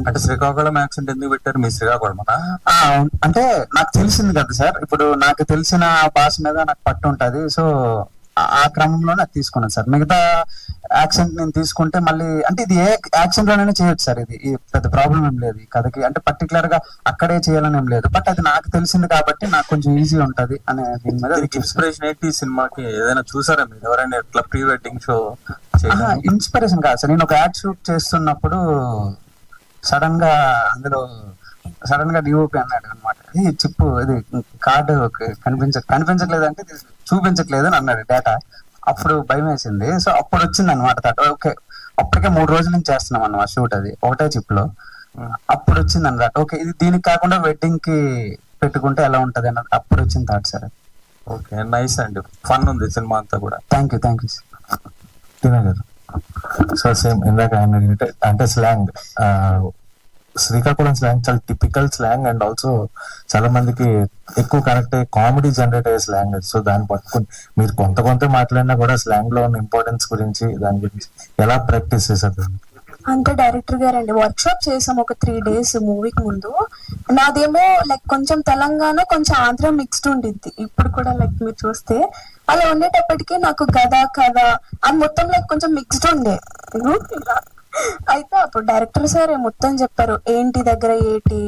అంటే శ్రీకాకుళం యాక్సెంట్ ఎందుకు పెట్టారు? మీ శ్రీకాకుళం అంటే నాకు తెలిసింది కదా సార్, ఇప్పుడు నాకు తెలిసిన భాష మీద నాకు పట్టు ఉంటది. సో ఆ క్రమంలో నాకు తీసుకున్నాను సార్. మిగతా యాక్సెంట్ నేను తీసుకుంటే మళ్ళీ అంటే ఇది ఏ యాక్సెంట్ లోనైనా చేయొచ్చు సార్. ఇది పెద్ద ప్రాబ్లం ఏం లేదు ఈ కథకి. అంటే పర్టికులర్ గా అక్కడే చేయాలని ఏం లేదు. బట్ అది నాకు తెలిసింది కాబట్టి నాకు కొంచెం ఈజీ ఉంటది అనే దీని మీద. ఇన్స్పిరేషన్ ఏంటి? ఈ సినిమాకి ఏదైనా చూసారా మీరు? ఎవరైనా ఇట్లా ప్రీ వెడ్డింగ్ షో? ఇన్స్పిరేషన్ కాదు సార్, నేను ఒక యాడ్ షూట్ చేస్తున్నప్పుడు సడన్ గా అందులో డిఓపి అన్నాడు అనమాట, ఇది చిప్పు ఇది కార్డు కనిపించట్లేదు అంటే చూపించట్లేదు అని అన్నాడు డేటా. అప్పుడు భయం వేసింది. సో అప్పుడు వచ్చింది అనమాట థాట్. ఓకే, అప్పటికే 3 రోజుల నుంచి చేస్తున్నాం అన్నమాట షూట్, అది ఒకటే చిప్ లో. అప్పుడు వచ్చింది అనమాట, ఓకే ఇది దీనికి కాకుండా వెడ్డింగ్ కి పెట్టుకుంటే ఎలా ఉంటది అన్నది అప్పుడు వచ్చింది థాట్ సార్. ఓకే, నైస్ అండి, ఫన్ ఉంది సినిమా అంతా కూడా. థ్యాంక్ యూ టీనా గారు. సో సేమ్ ఇందాక ఆయన అంటే స్లాంగ్, శ్రీకాకుళం స్లాంగ్ చాలా టిపికల్ స్లాంగ్ అండ్ ఆల్సో చాలా మందికి ఎక్కువ కనెక్ట్ అయ్యే కామెడీ జనరేట్ అయ్యే స్లాంగ్. సో దాన్ని పట్టుకుని మీరు కొంత మాట్లాడినా కూడా స్లాంగ్ లో ఉన్న ఇంపార్టెన్స్ గురించి దాని గురించి ఎలా ప్రాక్టీస్ చేశారు? అంటే డైరెక్టర్ గారు అండి వర్క్ షాప్ చేసాం ఒక 3 days మూవీకి ముందు. నాదేమో లైక్ కొంచెం తెలంగాణ కొంచెం ఆంధ్ర మిక్స్డ్ ఉండిద్ది. ఇప్పుడు కూడా లైక్ మీరు చూస్తే అలా ఉండేటప్పటికి నాకు కథ అని మొత్తం లైక్ కొంచెం మిక్స్డ్ ఉండే. అయితే అప్పుడు డైరెక్టర్ సార్ మొత్తం చెప్పారు, ఏంటి దగ్గర ఏంటి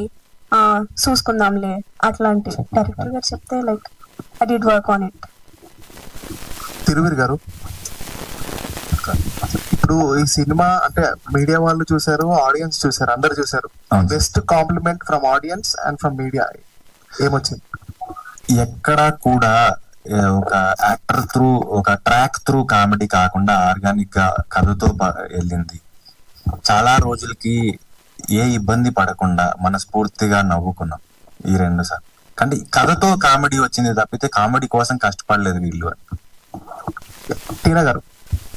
చూసుకుందాంలే అట్లాంటి. డైరెక్టర్ గారు చెప్తే like I did work on it. Thiruveer గారు, ఇప్పుడు ఈ సినిమా అంటే మీడియా వాళ్ళు చూసారు, ఆడియన్స్ చూసారు, అందరు చూసారు. Best compliment from audience and from media ఏమొచ్చింది? ఎక్కడా కూడా ఒక యాక్టర్ త్రూ ఒక ట్రాక్ త్రూ కామెడీ కాకుండా ఆర్గానిక్ గా కథతో వెళ్ళింది. చాలా రోజులకి ఏ ఇబ్బంది పడకుండా మనస్ఫూర్తిగా నవ్వుకున్నాం ఈ 2 సార్లు. కానీ కథతో కామెడీ వచ్చింది తప్పితే కామెడీ కోసం కష్టపడలేదు వీళ్ళు. టీనా గారు,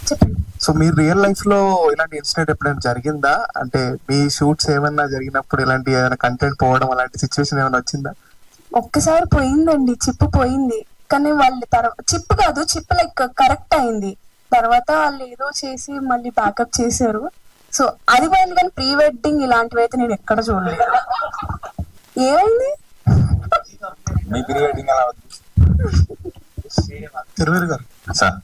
చెప్పండి. సో మీరు రియల్ లైఫ్ లో ఇలాంటి ఇన్సిడెంట్ ఎప్పుడైనా జరిగిందా? అంటే మీ షూట్స్ ఏమైనా జరిగినప్పుడు ఇలాంటి ఏదైనా కంటెంట్ పోవడం అలాంటి సిచ్యువేషన్ ఏమైనా వచ్చిందా? ఒక్కసారి పోయిందండి, చిప్పు పోయింది. కానీ వాళ్ళు చిప్పు కాదు, చిప్పు లైక్ కరెక్ట్ అయింది. తర్వాత వాళ్ళు ఏదో చేసి మళ్ళీ బ్యాకప్ చేశారు. సో అది పోయింది. కానీ ప్రీ వెడ్డింగ్ ఇలాంటివి అయితే నేను ఎక్కడ చూడలేదు. ఏమైంది? మీ ప్రీ వెడ్డింగ్ ఎలా తిరువీర్ గారు సార్?